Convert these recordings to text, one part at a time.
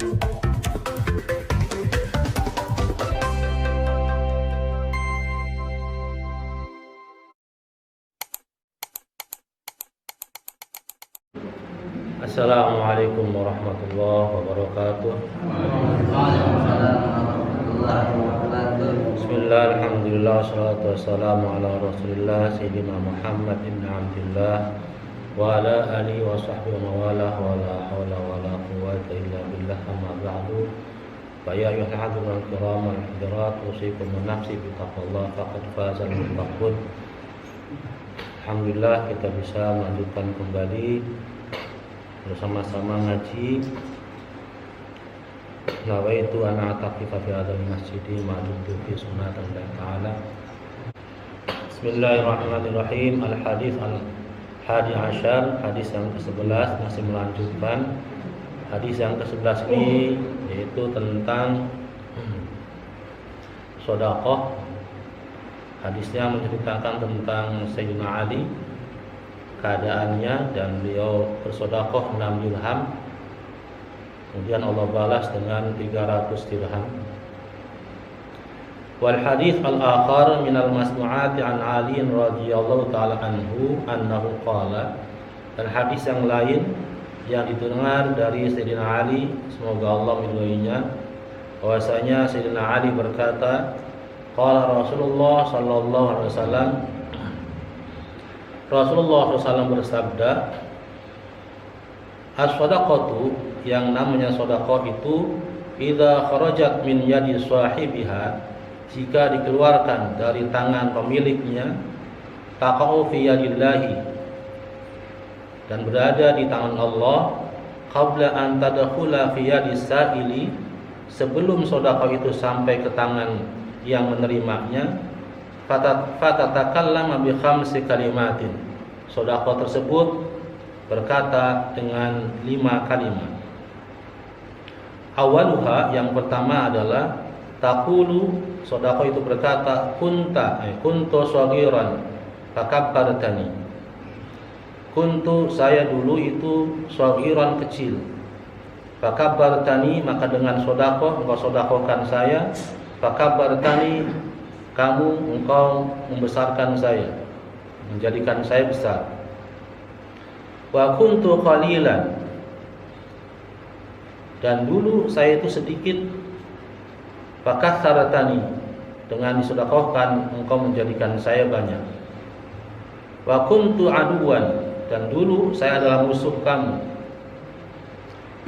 Assalamualaikum warahmatullahi wabarakatuh. Bismillah, alhamdulillah, salatu wassalamu ala rasulillah Sayyidina Muhammad ibn Abdillah wa ala alihi wa sahbihi wa mawalah wa la hawla wa la quwwata illa billah, amma ba'du. Fa ya ayyuhal hadirin al-kiram al-hadirat, usikum wa nafsi bi taqwallah faqad fazal muttaqun. Alhamdulillah kita bisa melanjutkan kembali bersama-sama ngaji. Nawaitu ana ataqifa fi hadzal masjidi ma'dudu fi sunnatan ta'ala. Bismillahirrahmanirrahim. Al-hadits al-hadi asyar, hadis yang ke-11, masih melanjutkan hadis yang ke-11 ini, yaitu tentang sedekah. Hadisnya menceritakan tentang Sayyidina Ali, keadaannya, dan beliau bersedekah 6 dirham. Kemudian Allah balas dengan 300 dirham. Wal hadits al-akhar min al-masmu'ati an Ali radhiyallahu ta'ala anhu annahu qala. Dan hadis yang lain yang didengar dari Sayyidina Ali, semoga Allah meridhoinya, bahwasanya Sayyidina Ali berkata, qala Rasulullah sallallahu alaihi wasallam, Rasulullah SAW bersabda, as-shadaqatu, yang namanya sedekah itu, idza kharajat min yadi sahibiha, jika dikeluarkan dari tangan pemiliknya, taqa'u fi yadillahi, dan berada di tangan Allah, qabla an tadkhula fi yadis sa'ili, sebelum sedekah itu sampai ke tangan yang menerimanya, fatatakallama bi khamsi kalimatin, sedekah tersebut berkata dengan 5 kalimat. Awaluha, yang pertama adalah taqulu, sedekah itu berkata, kuntu shaghiran fakabbartani. Kuntu, saya dulu itu, shaghiran kecil, fakabbartani, maka dengan sedekah engkau sedekahkan saya, fakabbartani, engkau membesarkan saya, menjadikan saya besar. Wa kuntu qalilan, dan dulu saya itu sedikit, fakatsaratani, dengan disedekahkan engkau menjadikan saya banyak. Wa kuntu aduwan, dan dulu saya adalah musuh kamu.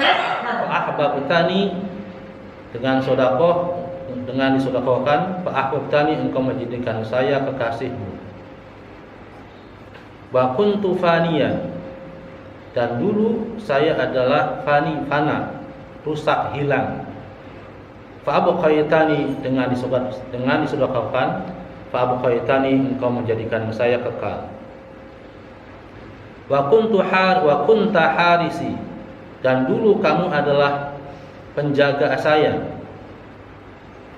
Fa ahbabtani, dengan sedekah, dengan disedekahkan, fa ahbabtani, engkau menjadikan saya kekasihmu. Wa kuntu faniyan, dan dulu saya adalah fana, rusak, hilang. Fa abqaitani, dengan disedekahkan, fa abqaitani, engkau menjadikan saya kekal. Wa kunta harisi, dan dulu kamu adalah penjaga saya.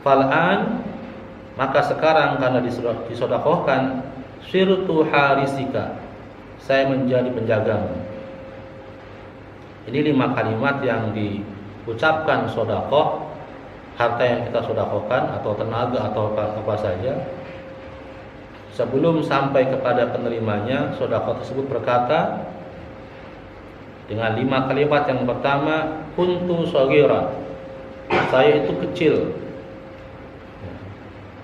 Fal'an, maka sekarang karena disedekahkan, sirtu harisika, saya menjadi penjagamu. Ini 5 kalimat yang diucapkan sedekah, harta yang kita sedekahkan atau tenaga atau apa saja. Sebelum sampai kepada penerimanya, sedekah tersebut berkata dengan 5 kalimat. Yang pertama, kuntu shaghiran, saya itu kecil.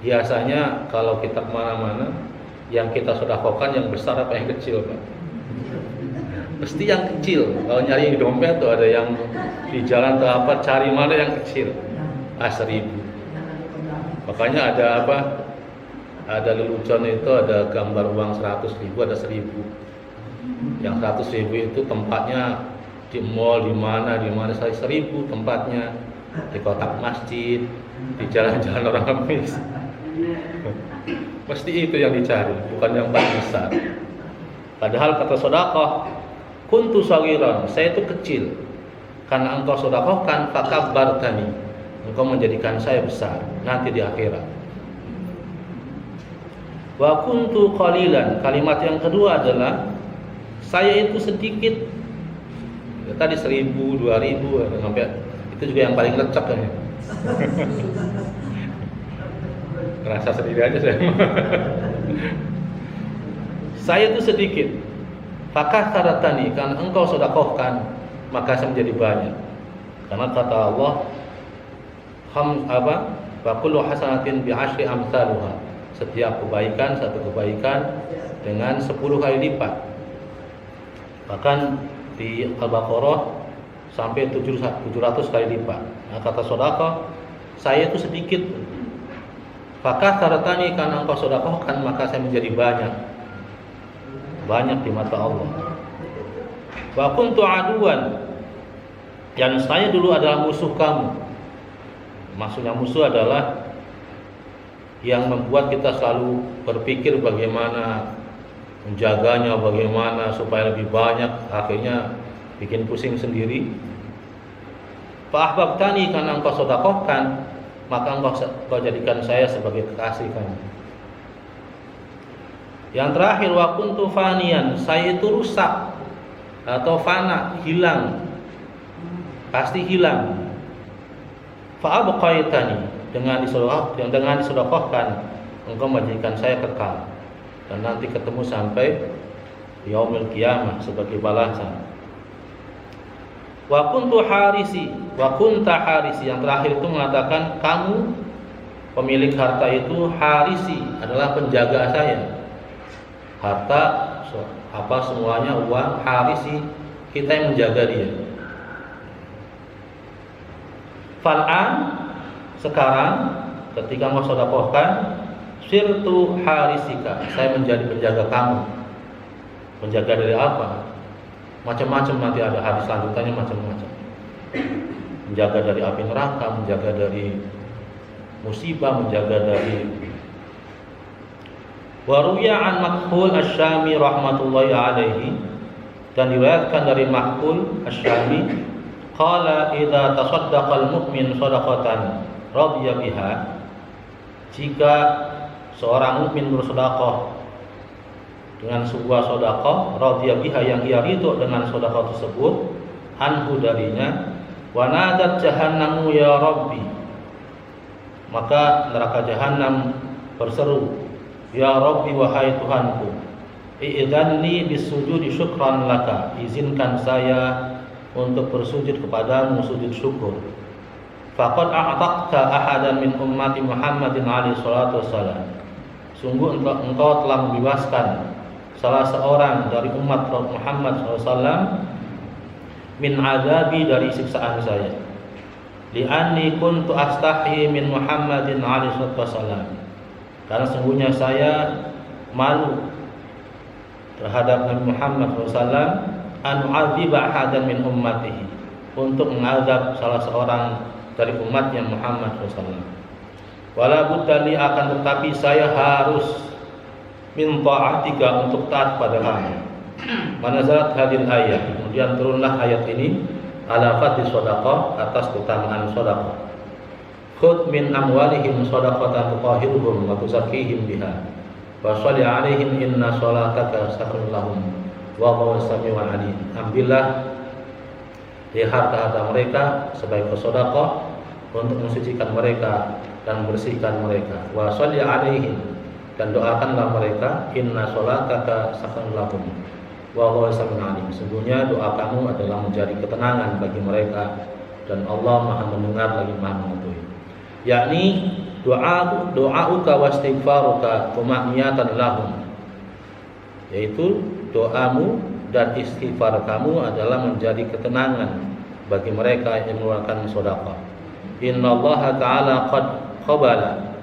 Biasanya kalau kita kemana-mana, yang kita sedekahkan yang besar apa yang kecil, Pak? Pasti yang kecil. Kalau nyari di dompet tuh ada yang di jalan atau apa, cari mana yang kecil. 1.000. Makanya ada apa? Ada lelucon itu, ada gambar uang 100.000, ada 1.000. Yang 100.000 itu tempatnya di mall, di mana 1.000 tempatnya di kotak masjid, di jalan-jalan orang kemis. Pasti itu yang dicari, bukan yang paling besar. Padahal kata sedekah, kuntu shaghiran, saya itu kecil. Karena engkau sedekahkan, fakabbartani, engkau menjadikan saya besar nanti di akhirat. Wa kuntu qalilan, kalimat yang kedua adalah saya itu sedikit. Tadi 1.000, 2.000, sampai itu Itu juga yang paling lecek ya. Rasa sendiri aja saya. Saya itu sedikit. Fakah saratani, karena engkau sedekahkan maka saya menjadi banyak. Karena kata Allah, wa kullu hasanatin bi asyri amsaluha. Setiap kebaikan, satu kebaikan dengan 10 kali lipat. Bahkan di Al-Baqarah sampai 700 kali lipat. Nah, kata sedekah, saya itu sedikit. Fakah saratani, karena engkau sedekahkan maka saya menjadi banyak. Banyak di mata Allah. Wa kuntu aduwan, dan saya dulu adalah musuh kamu. Maksudnya musuh adalah yang membuat kita selalu berpikir bagaimana menjaganya, bagaimana supaya lebih banyak, akhirnya bikin pusing sendiri. Fa ahbabtani, karena engkau sedekahkan maka engkau jadikan saya sebagai kekasih kamu. Yang terakhir, wa kuntu fanian, saya itu rusak atau fana, hilang, pasti hilang. Fa abqaitani, dengan disedekahkan engkau menjadikan saya kekal dan nanti ketemu sampai yaumil qiyamah sebagai balasan. Wa kuntu harisi, wa kunta harisi, yang terakhir itu mengatakan kamu pemilik harta itu, harisi adalah penjaga saya. Harta semuanya uang, harisi kita yang menjaga dia. Fal'an, sekarang ketika mau sedekahkan, sirtu harisika, saya menjadi penjaga kamu. Penjaga dari apa? Macam-macam, nanti ada hadis selanjutnya macam-macam. Menjaga dari api neraka, menjaga dari musibah, menjaga dari. Wa ruya an Makhul Asy-Syami rahmatullahi alaihi, dan diriwayatkan dari Makhul Asy-Syami, qala idza tasaddaqal mu'min shadaqatan radiya biha, jika seorang mukmin bersedekah dengan sebuah sedekah, radiya biha, yang ia ridho dengan sedekah tersebut, anhu darinya, wa nadat jahannamu ya rabbi, maka neraka jahanam berseru, ya Rabbi, wahai Tuhanku, i'dzanli bisujudi syukran laka, izinkan saya untuk bersujud kepadamu sujud syukur. Faqad a'taqta ahadan min ummati Muhammadin alaihi salatu wassalam, sungguh engkau telah membebaskan salah seorang dari umat Muhammad SAW min azabi, dari siksaan saya. Li'anni kuntu astahi min Muhammadin alaihi salatu wassalam, karena sungguhnya saya malu terhadap Nabi Muhammad SAW, an u'adziba ahadan min ummatihi, untuk mengazab salah seorang dari umatnya Muhammad SAW. Wala budda li, akan tetapi saya harus min ta'atika, untuk taat pada kamu. Manazalat hadil ayat, kemudian turunlah ayat ini, ala fadli shadaqah, atas keutamaan sedekah. Khudh min amwalihim shadaqatan tutahhiruhum wa tuzakkihim biha wa shalli 'alaihim inna shalataka sakanun lahum wallahu samii'un 'aliim. Ambillah dari harta-harta mereka sebagai sedekah untuk mensucikan mereka dan membersihkan mereka. Wa shalli 'alaihim, dan doakanlah mereka, inna shalataka sakanun lahum wallahu samii'un 'aliim. Sesungguhnya doa kamu adalah menjadi ketenangan bagi mereka dan Allah Maha mendengar lagi Maha mengetahui. Yakni doa'uka wa istighfaruka tuma'niyatan lahum, yaitu doamu dan istighfar kamu adalah menjadi ketenangan bagi mereka yang mengeluarkan sedekah. Innallaha ta'ala qad qabala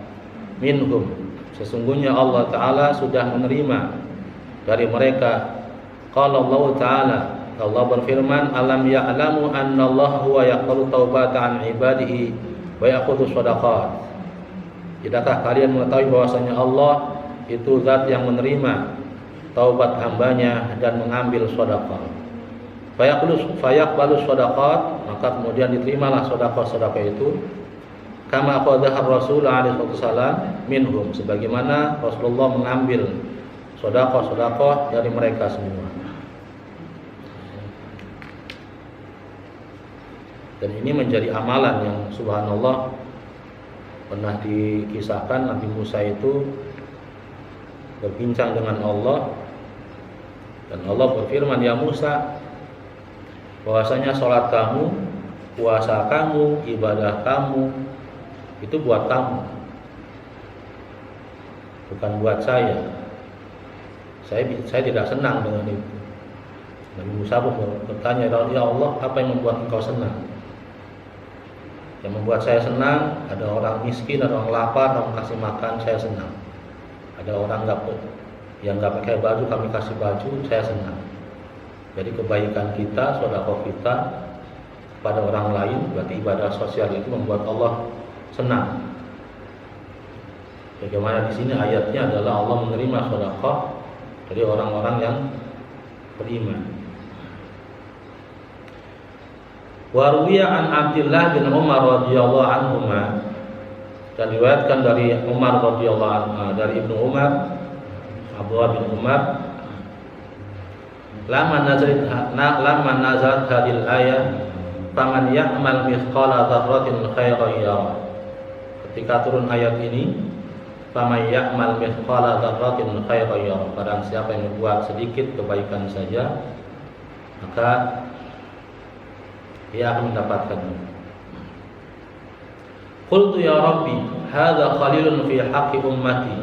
minhum, sesungguhnya Allah Ta'ala sudah menerima dari mereka. Qala Allah Ta'ala, Allah berfirman, alam ya'lamu annallaha huwa yaqbalu taubata an ibadihi wa ya'khudhu shadaqat. Tidakkah kalian mengetahui bahwasanya Allah itu zat yang menerima taubat hambanya dan mengambil sedekah. Fayaqbalu shadaqat, maka kemudian diterimalah sedekah-sedekah itu, kama qadahar Rasul alaihi wasallam minhum, sebagaimana Rasulullah mengambil sedekah-sedekah dari mereka semua. Dan ini menjadi amalan yang subhanallah pernah dikisahkan Nabi Musa itu berbincang dengan Allah, dan Allah berfirman, ya Musa, bahwasanya sholat kamu, puasa kamu, ibadah kamu itu buat kamu, bukan buat saya. Saya tidak senang dengan itu. Nabi Musa bertanya, ya Allah, apa yang membuat engkau senang? Yang membuat saya senang, ada orang miskin, ada orang lapar, kamu kasih makan, saya senang. Ada orang yang nggak pakai baju, kami kasih baju, saya senang. Jadi kebaikan kita, sedekah kita pada orang lain, berarti ibadah sosial itu membuat Allah senang. Bagaimana di sini ayatnya adalah Allah menerima sedekah dari orang-orang yang beriman. Wa ruwiya an Abdullah bin Umar radhiyallahu anhuma, dan diriwayatkan dari Umar radhiyallahu anhu, dari Ibnu Umar, Abdullah bin Umar, lama nazalat hadil ayat, faman ya'mal mithqala dzarratin khairan yarah. Ketika turun ayat ini, faman ya'mal mithqala dzarratin khairan yarah, barang siapa yang membuat sedikit kebaikan saja, maka dia akan mendapatkannya. Qultu ya Rabbi, hadza qalilun fi haqqi ummati.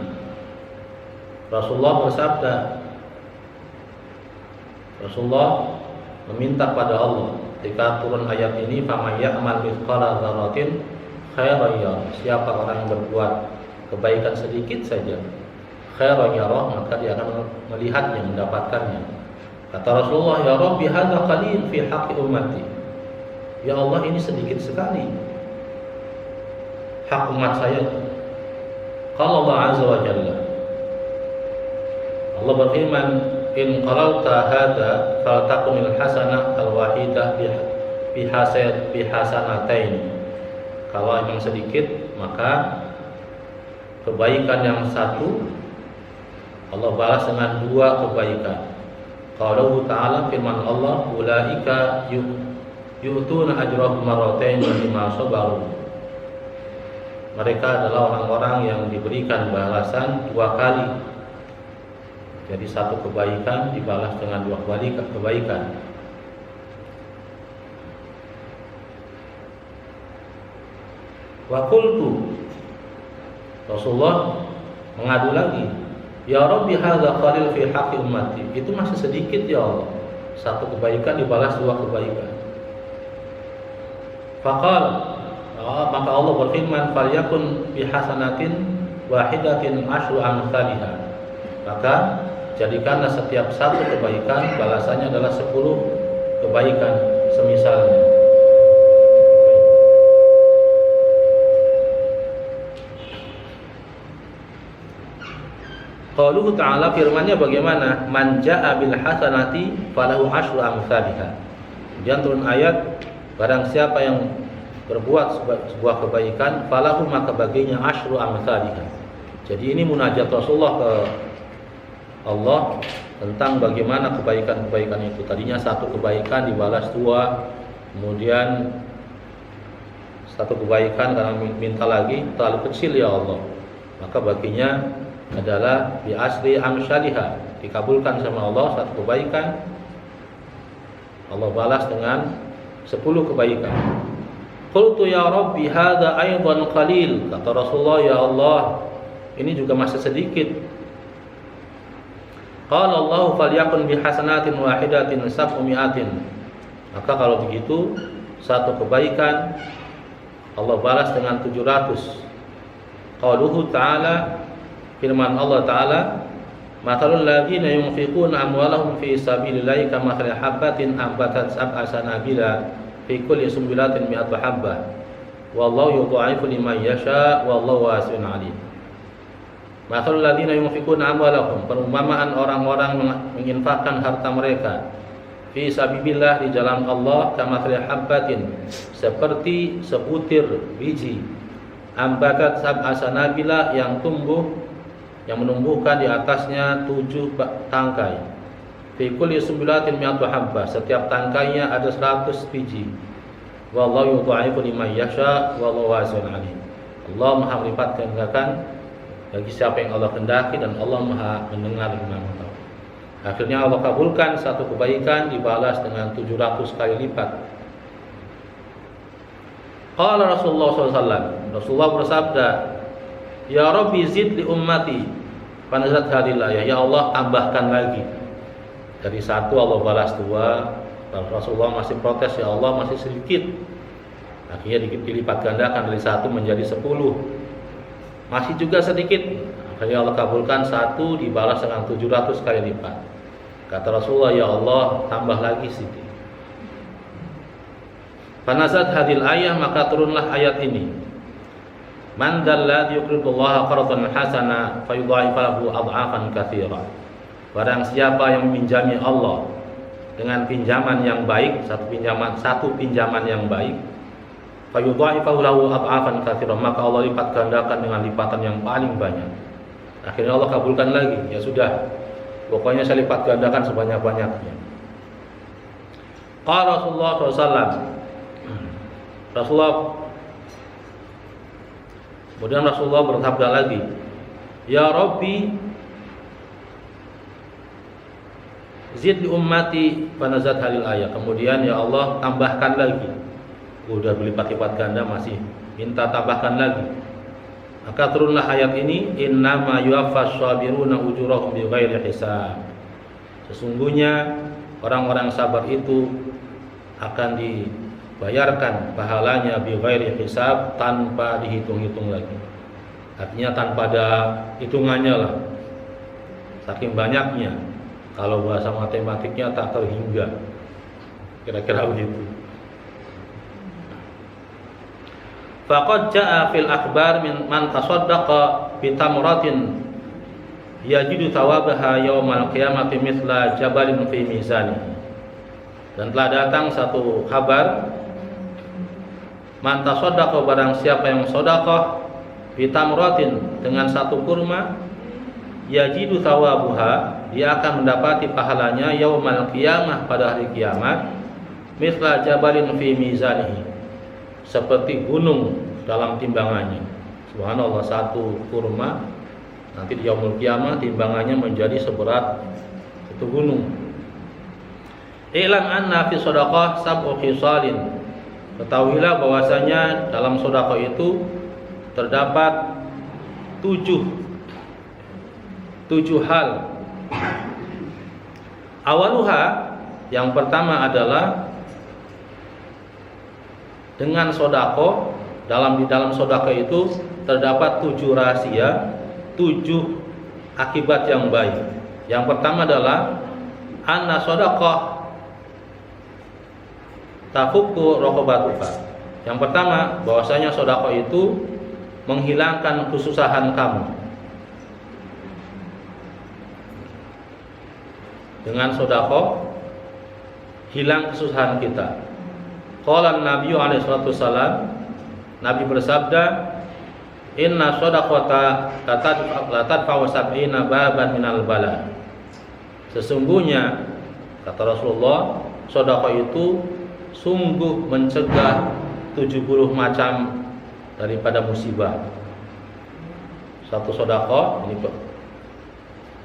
Rasulullah bersabda, Rasulullah meminta pada Allah ketika turun ayat ini, faman ya'mal mithqala dzarratin khairan yarah, siapa orang yang berbuat kebaikan sedikit saja, khairan yarah, maka dia akan melihatnya, mendapatkannya. Kata Rasulullah, ya Rabbi, hadza qalil fi haqqi ummati. Ya Allah, ini sedikit sekali hak umat saya. Qala Allah azza wa jalla, Allah berfirman, in qalalta hadza faltakunil hasanah alwahidah bihasanatain. Kalau memang sedikit, maka kebaikan yang satu Allah balas dengan dua kebaikan. Qaulullah ta'ala, firman Allah, ulaika yu'tuna ajrahum marratain bima sabaru. Mereka adalah orang-orang yang diberikan balasan dua kali. Jadi satu kebaikan dibalas dengan dua kebaikan. Wa qultu, Rasulullah mengadu lagi, ya Rabbi, hadza qalil fi haqqi ummati. Itu masih sedikit ya Allah, satu kebaikan dibalas dua kebaikan. Faqal, maka Allah berfirman, falyakun bihasanatin wahidatin asyru amsalihha. Maka jadikanlah setiap satu kebaikan balasannya adalah 10 kebaikan semisalnya. Qauluhu ta'ala, firmannya bagaimana? Man jaa'a bil hasanati falahu asyru amsalihha. Kemudian turun ayat, barang siapa yang berbuat sebuah kebaikan, falahu, maka baginya asyru amsalihha. Jadi ini munajat Rasulullah ke Allah tentang bagaimana kebaikan-kebaikan itu. Tadinya satu kebaikan dibalas dua, kemudian satu kebaikan karena minta lagi terlalu kecil ya Allah, maka baginya adalah bi asri amsalihha, dikabulkan sama Allah satu kebaikan, Allah balas dengan 10 kebaikan. Qultu ya Rabbi, hadza aidan qalil. Kata Rasulullah, ya Allah, ini juga masih sedikit. Qala Allah, falyakun bihasanatin wahidatin sab'umi'atin. Maka kalau begitu, satu kebaikan Allah balas dengan 700. Qauluhu ta'ala, firman Allah Ta'ala, mathalul ladzina yunfiquna amwalahum fi sabilillahi kamathali habbatin ambatat sab'a sanabila fi kulli sunbulatin mi'atu habbah wallahu yudha'ifu liman yasha wallahu wasi'un 'alim. Mathalul ladzina yunfiquna amwalahum, perumpamaan orang-orang menginfakkan harta mereka fi sabilillah, di jalan Allah, kamathali habbatin, seperti sebutir biji, ambatat sab'a sanabila, yang menumbuhkan di atasnya 7 tangkai. Fi kulli sunbulatin mi'atu habbah, setiap tangkainya ada 100 biji. Wallahu yudha'ifu liman yasha wallahu wasi'un 'alim. Allah Maha melipat gandakan bagi siapa yang Allah kehendaki dan Allah Maha mendengar dan Maha tahu. Akhirnya Allah kabulkan satu kebaikan dibalas dengan 700 kali lipat. Qala Rasulullah SAW, Rasulullah bersabda, Ya Rabbi zid li ummati Panazat hadillah, ya Allah tambahkan lagi. Dari satu Allah balas dua. Rasulullah masih protes, ya Allah masih sedikit. Akhirnya dilipat gandakan dari 1 menjadi 10. Masih juga sedikit. Akhirnya Allah kabulkan 1 dibalas dengan 700 kali lipat. Kata Rasulullah, ya Allah tambah lagi sedikit. Panazat hadil ayah, maka turunlah ayat ini. Man dalladzi yuqridullaha qardan hasana fayudha'ifu lahu adhafan katsira. Barang siapa yang meminjami Allah dengan pinjaman yang baik, satu pinjaman yang baik, fayudha'ifu lahu adhafan katsira, maka Allah lipat gandakan dengan lipatan yang paling banyak. Akhirnya Allah kabulkan lagi, ya sudah, pokoknya saya lipat gandakan sebanyak-banyaknya. Qala Rasulullah SAW, kemudian Rasulullah bersabda lagi, Ya Rabbi zid li ummati panazat halil ayat. Kemudian ya Allah tambahkan lagi. Udah berlipat-lipat ganda masih minta tambahkan lagi. Maka turunlah ayat ini, innama yuwaffas sabiruna ujurahum bighairi hisab. Sesungguhnya orang-orang sabar itu akan dibayarkan pahalanya bighairi hisab, tanpa dihitung-hitung lagi. Artinya tanpa ada hitungannya lah. Saking banyaknya. Kalau bahasa matematiknya tak terhingga. Kira-kira begitu. Faqad jaa fil akhbar min man tasaddaqa bi tamratin yajidu thawabaha yaumal qiyamati mithla jabalin fi mizani. Dan telah datang satu kabar, man tasaddaqa, barang siapa yang sedekah bi tamratin, dengan satu kurma, yajidu thawabuha, dia akan mendapati pahalanya yaumal qiyamah, pada hari kiamat, mithla jabalin fi mizanihi, seperti gunung dalam timbangannya. Subhanallah, satu kurma nanti di yaumul qiyamah timbangannya menjadi seberat itu gunung. I'lam anna fi shadaqah sab'u khisalin. Ketahuilah bahwasanya dalam sedekah itu terdapat 7 hal. Awaluha, yang pertama adalah dengan sedekah, di dalam sedekah itu terdapat 7 rahasia, 7 akibat yang baik. Yang pertama adalah anna sedekah tafukku raqabatuka. Yang pertama, bahwasanya sedekah itu menghilangkan kesusahan kamu. Dengan sedekah hilang kesusahan kita. Qala Nabi alaihi salatu wasallam, Nabi bersabda, inna shadaqata tadfa'u sab'ina baban minal bala. Sesungguhnya, kata Rasulullah, sedekah itu sungguh mencegah 70 macam daripada musibah. Satu sedekah ini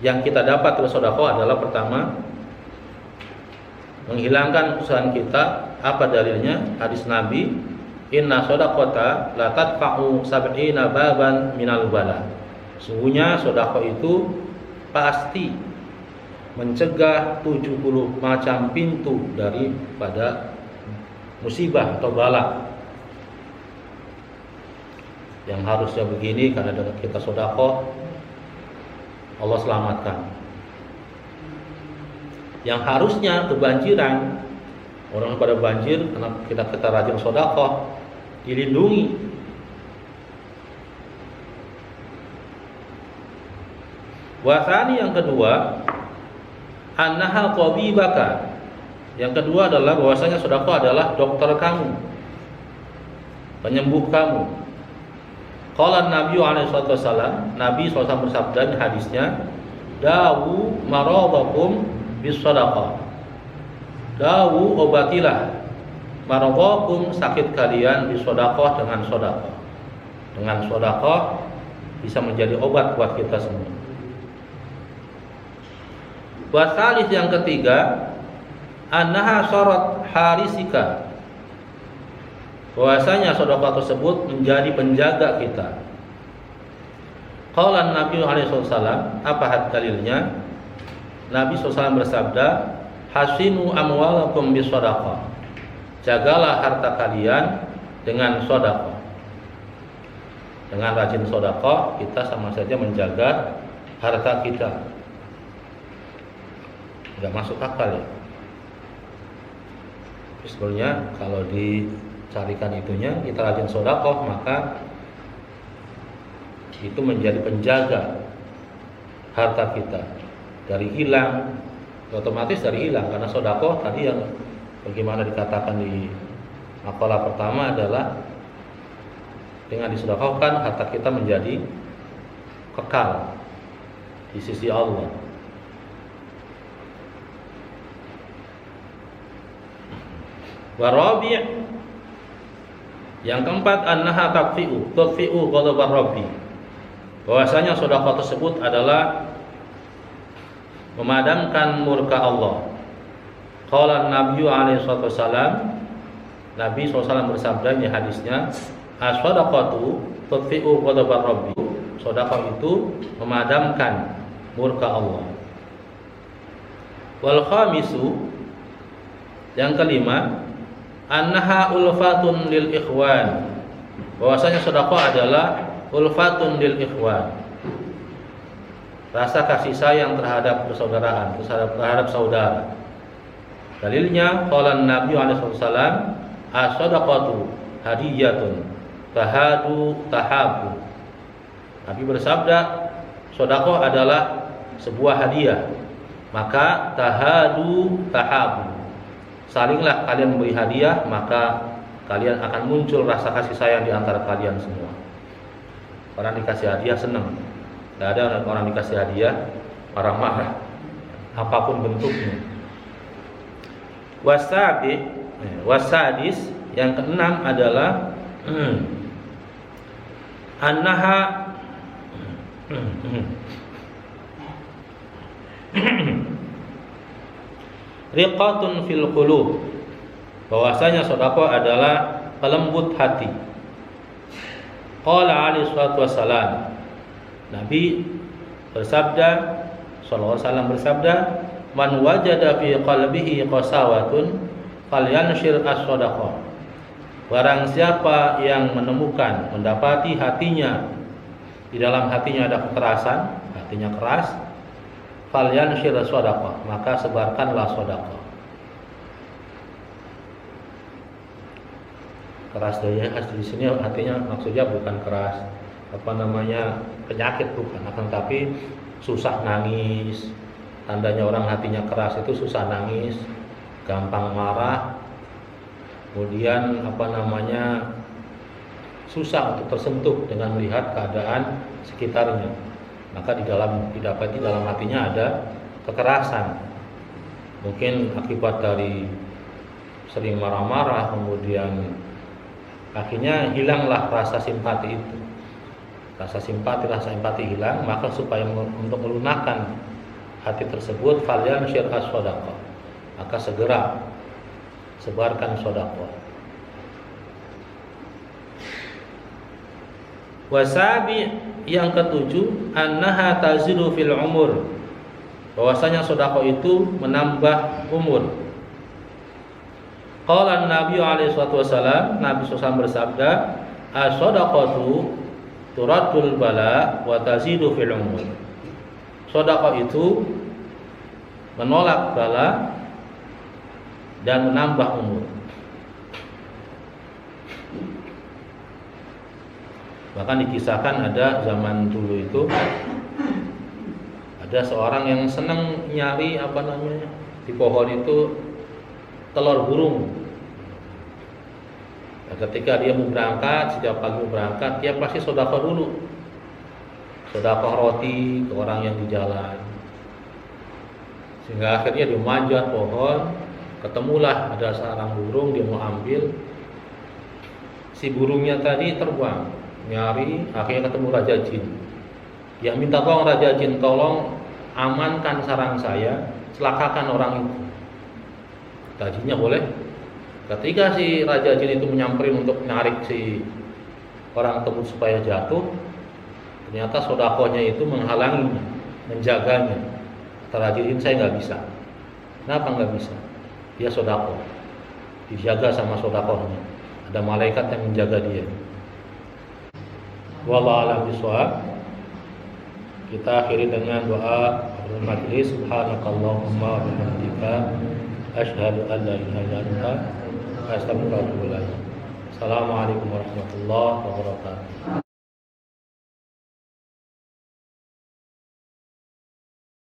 yang kita dapat dari sedekah adalah pertama, menghilangkan kesusahan kita. Apa dalilnya? Hadis Nabi, inna shadaqata la tadfa'u sab'ina baban minal bala. Sungguhnya sedekah itu pasti mencegah 70 macam pintu daripada musibah atau bala. Yang harusnya begini, karena dengan kita sedekah Allah selamatkan. Yang harusnya kebanjiran, orang pada banjir karena kita rajin sedekah, dilindungi. Wasani, yang kedua, annaha tabibaka. Yang kedua adalah bahwasanya sedekah adalah dokter kamu, penyembuh kamu. Qala Nabi alaihi wasallam, Nabi SAW bersabda di hadisnya, dawu maradakum bis sadaqah. Dawu, obatilah maradhakum, sakit kalian, bisodaqah, dengan sodaqah. Dengan sodaqah bisa menjadi obat buat kita semua. Wasalis yang ketiga, annaha syarat harisika, bahwasanya sedekah tersebut menjadi penjaga kita. Qala Nabi alaihi wasallam, apa dalilnya? Nabi SAW bersabda, hasinu amwalakum bisadaqah, jagalah harta kalian dengan sedekah. Dengan rajin sedekah kita sama saja menjaga harta kita. Enggak masuk akal ya. Sebenarnya kalau dicarikan itunya, kita rajin sedekah, maka itu menjadi penjaga harta kita dari hilang, otomatis dari hilang, karena sedekah tadi yang bagaimana dikatakan di makalah pertama adalah dengan disedekahkan harta kita menjadi kekal di sisi Allah. Warabi', yang keempat, annaha tudfi'u ghadabar rabbi, bahwasanya sedekah tersebut adalah memadamkan murka Allah. Qala Nabi alaihi wasallam, Nabi SAW bersabda, ini hadisnya, as-sadaqatu tudfi'u ghadabar rabbi, sedekah itu memadamkan murka Allah. Wal khamisu, yang kelima, annaha ulfatun lil ikhwan, bahwasanya sedekah adalah ulfatun lil ikhwan, rasa kasih sayang terhadap persaudaraan, terhadap saudara. Dalilnya qala Nabi alaihi wasallam, as-sadaqatu hadiyatun tahadu tahabu. Nabi bersabda, sedekah adalah sebuah hadiah, maka tahadu tahabu, salinglah kalian memberi hadiah, maka kalian akan muncul rasa kasih sayang di antara kalian semua. Orang dikasih hadiah senang, tidak ada orang dikasih hadiah marah-marah, apapun bentuknya. Wasadis, yang keenam adalah annaha riqatun fil qulub, bahwasanya sedekah adalah pelembut hati. Qala alaihi salatu wassalam, Nabi bersabda, sallallahu alaihi wasallam bersabda, man wajada fi qalbihi qasawatun falyanshir as-sadaqah, barang siapa yang menemukan, mendapati hatinya, di dalam hatinya ada kekerasan, hatinya keras, falyanshir as-sadaqah, maka sebarkanlah sedekah. Keras daya di sini artinya maksudnya bukan keras penyakit, bukan, akan tapi susah nangis. Tandanya orang hatinya keras itu susah nangis, gampang marah, kemudian susah untuk tersentuh dengan melihat keadaan sekitarnya. Maka didapati dalam hatinya ada kekerasan, mungkin akibat dari sering marah-marah, kemudian akhirnya hilanglah rasa simpati itu. Rasa empati hilang, maka supaya untuk melunakkan hati tersebut, falyanshir as-sadaqah, maka segera sebarkan sedekah. Wasabi, yang ketujuh, annaha tazidu fil umur, bahwasanya sedekah itu menambah umur. Qala Nabi alaihi wasallam, Nabi SAW bersabda, as-sadaqatu turadul bala wa tazidu fil umur. Sedekah itu menolak bala dan menambah umur. Bahkan dikisahkan ada zaman dulu itu ada seorang yang senang nyari di pohon itu telur burung. Nah, ketika dia mau berangkat, setiap pagi mau berangkat, dia pasti sedekah dulu. Sedekah roti ke orang yang di jalan. Sehingga akhirnya dia manjat pohon, Ketemulah ada sarang burung, dia mau ambil. Si burungnya tadi terbang, nyari, akhirnya ketemu Raja Jin. Dia minta tolong Raja Jin, tolong amankan sarang saya, celakakan orang itu. Raja Jinnya boleh. Ketika si Raja Jin itu menyamperin untuk menarik si orang tersebut supaya jatuh, ternyata sodakohnya itu menghalanginya, menjaganya. Kata Raja Jin, saya nggak bisa. Kenapa nggak bisa? Dia sodakoh, dijaga sama sodakohnya. Ada malaikat yang menjaga dia. Wallahu a'lam bishawab. Kita akhiri dengan doa majlis. Subhanakallahumma wa bihamdika asyhadu an la ilaha illa anta astaghfiruka wa atubu ilaik. Assalamualaikum warahmatullahi wabarakatuh.